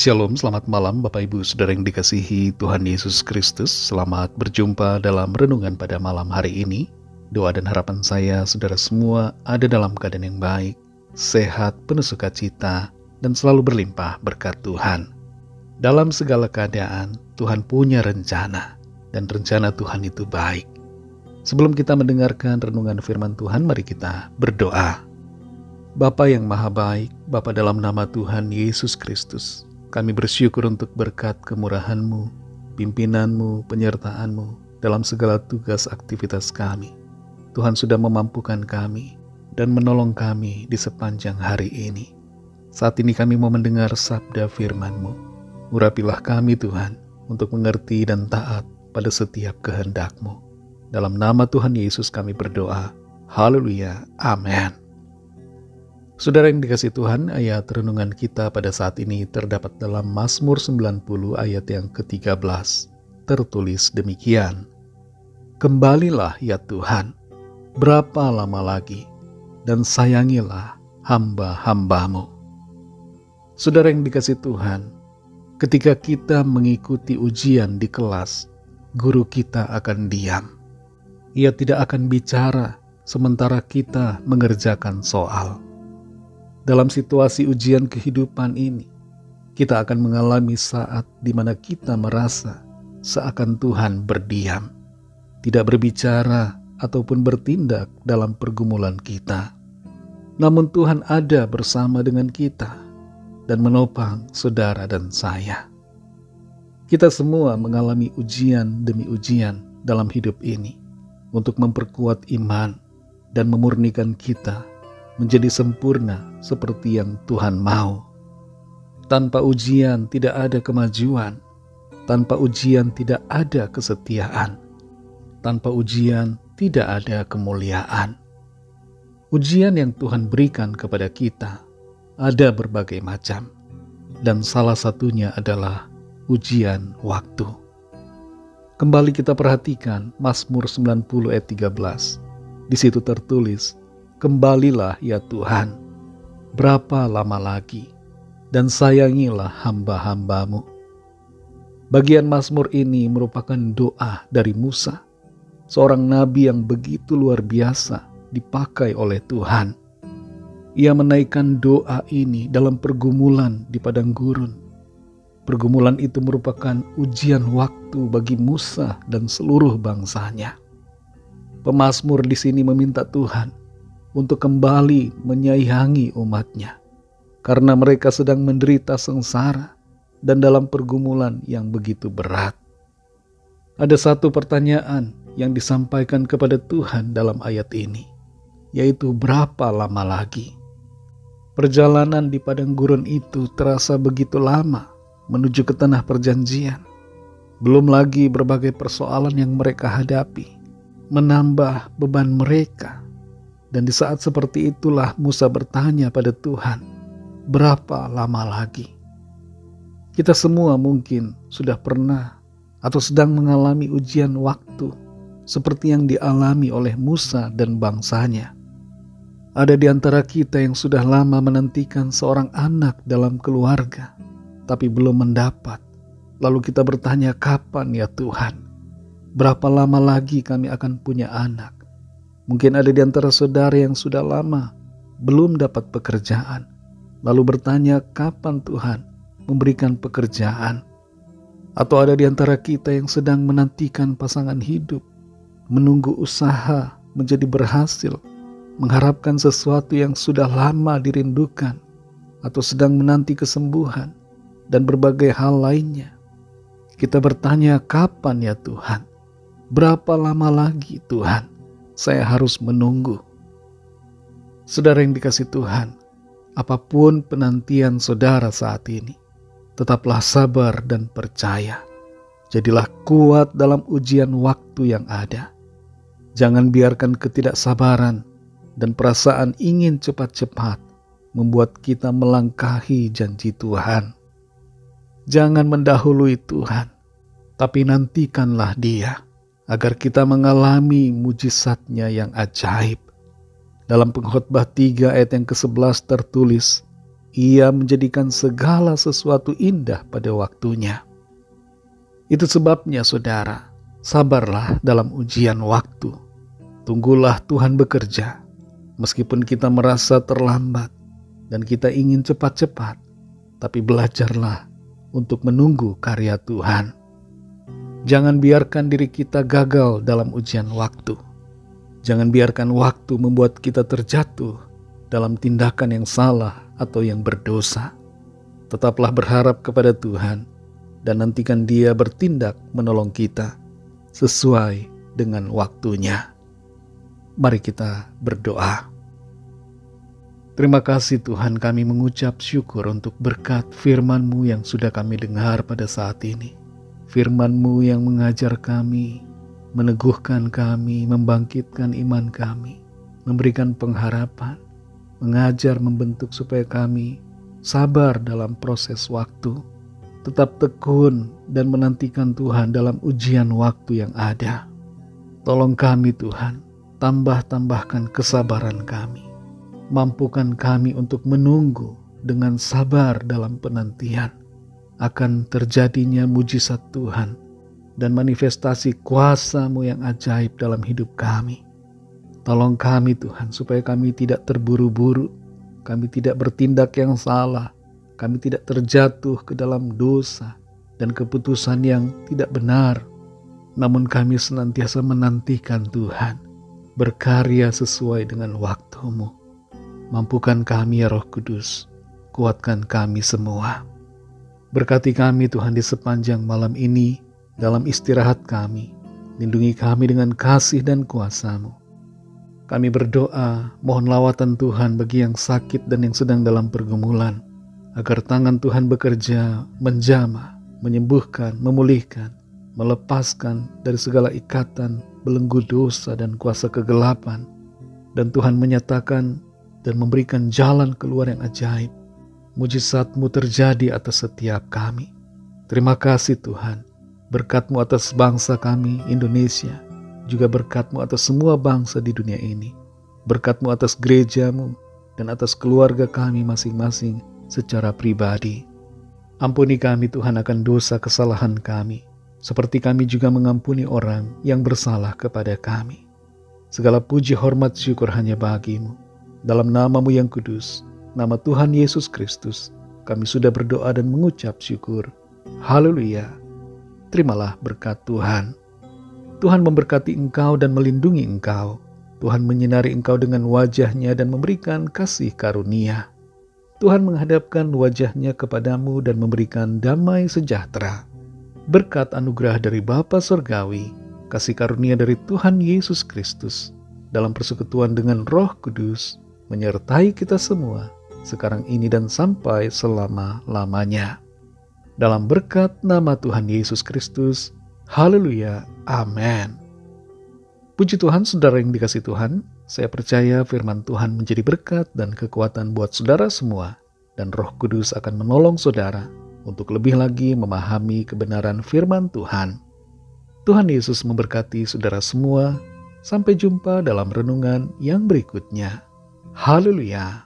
Shalom, selamat malam Bapak Ibu Saudara yang dikasihi Tuhan Yesus Kristus. Selamat berjumpa dalam renungan pada malam hari ini. Doa dan harapan saya saudara semua ada dalam keadaan yang baik, sehat, penuh sukacita, dan selalu berlimpah berkat Tuhan. Dalam segala keadaan, Tuhan punya rencana, dan rencana Tuhan itu baik. Sebelum kita mendengarkan renungan firman Tuhan, mari kita berdoa. Bapa yang maha baik, Bapa dalam nama Tuhan Yesus Kristus, kami bersyukur untuk berkat kemurahan-Mu, pimpinan-Mu, penyertaan-Mu dalam segala tugas aktivitas kami. Tuhan sudah memampukan kami dan menolong kami di sepanjang hari ini. Saat ini kami mau mendengar sabda firman-Mu. Urapilah kami Tuhan untuk mengerti dan taat pada setiap kehendak-Mu. Dalam nama Tuhan Yesus kami berdoa. Haleluya. Amin. Saudara yang dikasihi Tuhan, ayat renungan kita pada saat ini terdapat dalam Mazmur 90 ayat yang ke-13. Tertulis demikian. Kembalilah ya Tuhan, berapa lama lagi, dan sayangilah hamba-hamba-Mu. Saudara yang dikasihi Tuhan, ketika kita mengikuti ujian di kelas, guru kita akan diam. Ia tidak akan bicara sementara kita mengerjakan soal. Dalam situasi ujian kehidupan ini, kita akan mengalami saat di mana kita merasa seakan Tuhan berdiam, tidak berbicara ataupun bertindak dalam pergumulan kita. Namun Tuhan ada bersama dengan kita dan menopang saudara dan saya. Kita semua mengalami ujian demi ujian dalam hidup ini untuk memperkuat iman dan memurnikan kita menjadi sempurna seperti yang Tuhan mau. Tanpa ujian tidak ada kemajuan, tanpa ujian tidak ada kesetiaan, tanpa ujian tidak ada kemuliaan. Ujian yang Tuhan berikan kepada kita ada berbagai macam, dan salah satunya adalah ujian waktu. Kembali kita perhatikan Mazmur 90 ayat 13. Di situ tertulis, kembalilah ya Tuhan, berapa lama lagi, dan sayangilah hamba-hamba-Mu. Bagian Mazmur ini merupakan doa dari Musa, seorang nabi yang begitu luar biasa dipakai oleh Tuhan. Ia menaikkan doa ini dalam pergumulan di padang gurun. Pergumulan itu merupakan ujian waktu bagi Musa dan seluruh bangsanya. Pemazmur di sini meminta Tuhan untuk kembali menyayangi umatnya, karena mereka sedang menderita sengsara dan dalam pergumulan yang begitu berat. Ada satu pertanyaan yang disampaikan kepada Tuhan dalam ayat ini, yaitu berapa lama lagi? Perjalanan di padang gurun itu terasa begitu lama menuju ke tanah perjanjian. Belum lagi berbagai persoalan yang mereka hadapi, menambah beban mereka. Dan di saat seperti itulah Musa bertanya pada Tuhan, berapa lama lagi? Kita semua mungkin sudah pernah atau sedang mengalami ujian waktu seperti yang dialami oleh Musa dan bangsanya. Ada di antara kita yang sudah lama menantikan seorang anak dalam keluarga, tapi belum mendapat. Lalu kita bertanya, kapan ya Tuhan? Berapa lama lagi kami akan punya anak? Mungkin ada di antara saudara yang sudah lama belum dapat pekerjaan, lalu bertanya kapan Tuhan memberikan pekerjaan. Atau ada di antara kita yang sedang menantikan pasangan hidup, menunggu usaha menjadi berhasil, mengharapkan sesuatu yang sudah lama dirindukan, atau sedang menanti kesembuhan, dan berbagai hal lainnya. Kita bertanya kapan ya Tuhan? Berapa lama lagi Tuhan saya harus menunggu? Saudara yang dikasihi Tuhan, apapun penantian saudara saat ini, tetaplah sabar dan percaya. Jadilah kuat dalam ujian waktu yang ada. Jangan biarkan ketidaksabaran dan perasaan ingin cepat-cepat membuat kita melangkahi janji Tuhan. Jangan mendahului Tuhan, tapi nantikanlah Dia, agar kita mengalami mujizat-Nya yang ajaib. Dalam Pengkhotbah 3 ayat yang ke-11 tertulis, Ia menjadikan segala sesuatu indah pada waktunya. Itu sebabnya saudara, sabarlah dalam ujian waktu. Tunggulah Tuhan bekerja. Meskipun kita merasa terlambat dan kita ingin cepat-cepat, tapi belajarlah untuk menunggu karya Tuhan. Jangan biarkan diri kita gagal dalam ujian waktu. Jangan biarkan waktu membuat kita terjatuh dalam tindakan yang salah atau yang berdosa. Tetaplah berharap kepada Tuhan dan nantikan Dia bertindak menolong kita sesuai dengan waktunya. Mari kita berdoa. Terima kasih Tuhan, kami mengucap syukur untuk berkat firman-Mu yang sudah kami dengar pada saat ini. Firman-Mu yang mengajar kami, meneguhkan kami, membangkitkan iman kami, memberikan pengharapan, mengajar, membentuk supaya kami sabar dalam proses waktu, tetap tekun dan menantikan Tuhan dalam ujian waktu yang ada. Tolong kami Tuhan, tambahkan kesabaran kami. Mampukan kami untuk menunggu dengan sabar dalam penantian akan terjadinya mujizat Tuhan dan manifestasi kuasa-Mu yang ajaib dalam hidup kami. Tolong kami Tuhan supaya kami tidak terburu-buru, kami tidak bertindak yang salah, kami tidak terjatuh ke dalam dosa dan keputusan yang tidak benar. Namun kami senantiasa menantikan Tuhan berkarya sesuai dengan waktu-Mu. Mampukan kami ya Roh Kudus, kuatkan kami semua. Berkati kami Tuhan di sepanjang malam ini, dalam istirahat kami. Lindungi kami dengan kasih dan kuasa-Mu. Kami berdoa, mohon lawatan Tuhan bagi yang sakit dan yang sedang dalam pergumulan, agar tangan Tuhan bekerja, menjamah, menyembuhkan, memulihkan, melepaskan dari segala ikatan, belenggu dosa dan kuasa kegelapan. Dan Tuhan menyatakan dan memberikan jalan keluar yang ajaib. Mujizat-Mu terjadi atas setiap kami. Terima kasih Tuhan. Berkat-Mu atas bangsa kami, Indonesia. Juga berkat-Mu atas semua bangsa di dunia ini. Berkat-Mu atas gereja-Mu dan atas keluarga kami masing-masing secara pribadi. Ampuni kami Tuhan akan dosa kesalahan kami, seperti kami juga mengampuni orang yang bersalah kepada kami. Segala puji, hormat, syukur hanya bagi-Mu. Dalam nama-Mu yang kudus, nama Tuhan Yesus Kristus, kami sudah berdoa dan mengucap syukur. Haleluya. Terimalah berkat Tuhan. Tuhan memberkati engkau dan melindungi engkau. Tuhan menyinari engkau dengan wajah-Nya dan memberikan kasih karunia. Tuhan menghadapkan wajah-Nya kepadamu dan memberikan damai sejahtera. Berkat anugerah dari Bapa Surgawi, kasih karunia dari Tuhan Yesus Kristus, dalam persekutuan dengan Roh Kudus, menyertai kita semua, sekarang ini dan sampai selama-lamanya. Dalam berkat nama Tuhan Yesus Kristus, haleluya, amin. Puji Tuhan, saudara yang dikasihi Tuhan, saya percaya firman Tuhan menjadi berkat dan kekuatan buat saudara semua, dan Roh Kudus akan menolong saudara untuk lebih lagi memahami kebenaran firman Tuhan. Tuhan Yesus memberkati saudara semua. Sampai jumpa dalam renungan yang berikutnya. Haleluya.